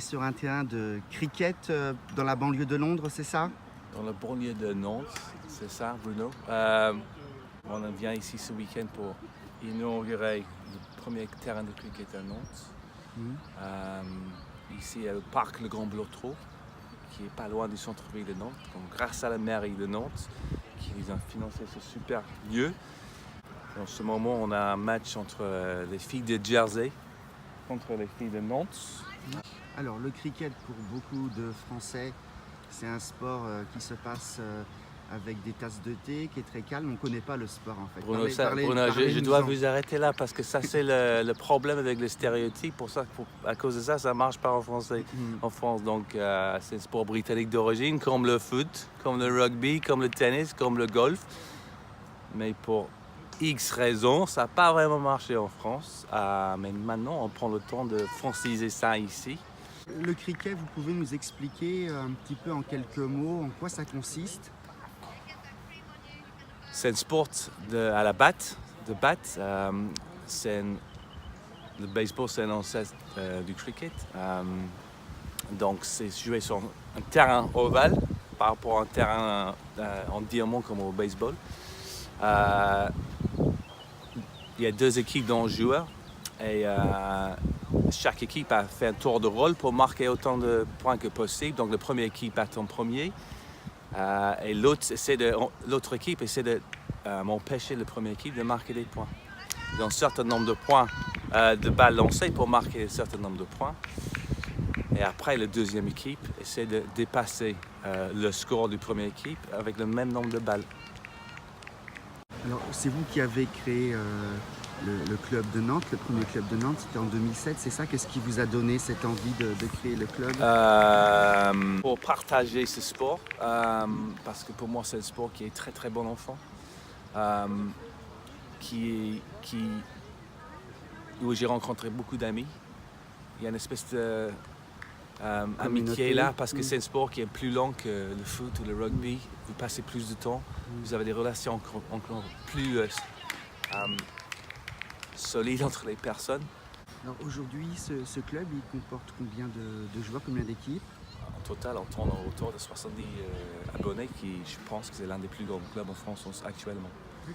sur un terrain de cricket dans la banlieue de Londres, c'est ça? Dans la banlieue de Nantes, c'est ça, Bruno. On vient ici ce week-end pour inaugurer le premier terrain de cricket à Nantes. Ici, au parc Le Grand Blotreau, qui est pas loin du centre-ville de Nantes. Donc, grâce à la mairie de Nantes, qui nous a financé ce super lieu. En ce moment, on a un match entre les filles de Jersey contre les filles de Nantes. Alors, le cricket, pour beaucoup de Français, c'est un sport qui se passe avec des tasses de thé, qui est très calme. On ne connaît pas le sport, en fait. Bruno, je dois vous arrêter là parce que ça, c'est le problème avec les stéréotypes. À cause de ça, ça ne marche pas en français. En France, donc, c'est un sport britannique d'origine, comme le foot, comme le rugby, comme le tennis, comme le golf. Mais pour X raisons, ça n'a pas vraiment marché en France. Mais maintenant, on prend le temps de franciser ça ici. Le cricket, vous pouvez nous expliquer un petit peu en quelques mots en quoi ça consiste? C'est un sport à la batte, le baseball, c'est un ancêtre du cricket. Donc, c'est joué sur un terrain ovale par rapport à un terrain en diamant comme au baseball. Il y a 2 équipes d'11 joueurs et chaque équipe a fait un tour de rôle pour marquer autant de points que possible. Donc, la première équipe bat en premier et l'autre équipe essaie d'empêcher la première équipe de marquer des points. Ils ont un certain nombre de points de balles lancées pour marquer un certain nombre de points. Et après, la deuxième équipe essaie de dépasser le score du première équipe avec le même nombre de balles. Alors, c'est vous qui avez créé le club de Nantes, le premier club de Nantes, c'était en 2007, c'est ça? Qu'est-ce qui vous a donné cette envie de créer le club? Pour partager ce sport, parce que pour moi, c'est un sport qui est très très bon enfant, où j'ai rencontré beaucoup d'amis. Il y a une espèce de amitié là, parce que c'est un sport qui est plus long que le foot ou le rugby. Vous passez plus de temps, vous avez des relations encore plus solides entre les personnes. Alors aujourd'hui, ce club, il comporte combien de joueurs, combien d'équipes? En total, on tourne autour de 70 abonnés, qui je pense que c'est l'un des plus grands clubs en France actuellement.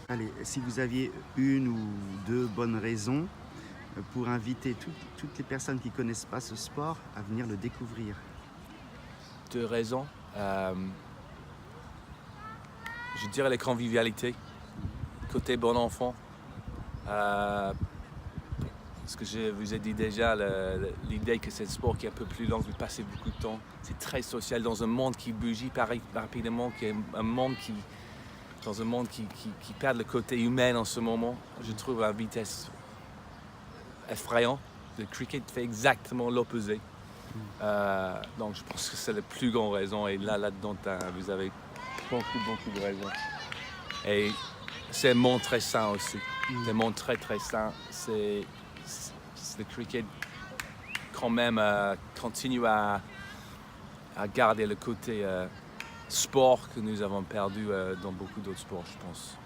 Allez, si vous aviez une ou 2 bonnes raisons pour inviter toutes les personnes qui ne connaissent pas ce sport à venir le découvrir. 2 raisons. Je dirais la convivialité, côté bon enfant. Ce que je vous ai dit déjà, l'idée que c'est un sport qui est un peu plus long, vous passez beaucoup de temps. C'est très social dans un monde qui bouge rapidement, dans un monde qui perd le côté humain en ce moment. Je trouve à vitesse effrayant. Le cricket fait exactement l'opposé. Donc je pense que c'est la plus grande raison. Et là-dedans, vous avez beaucoup de raisons. Et c'est un monde très sain aussi. C'est un monde très très sain. Le cricket quand même continue à garder le côté sport que nous avons perdu dans beaucoup d'autres sports, je pense.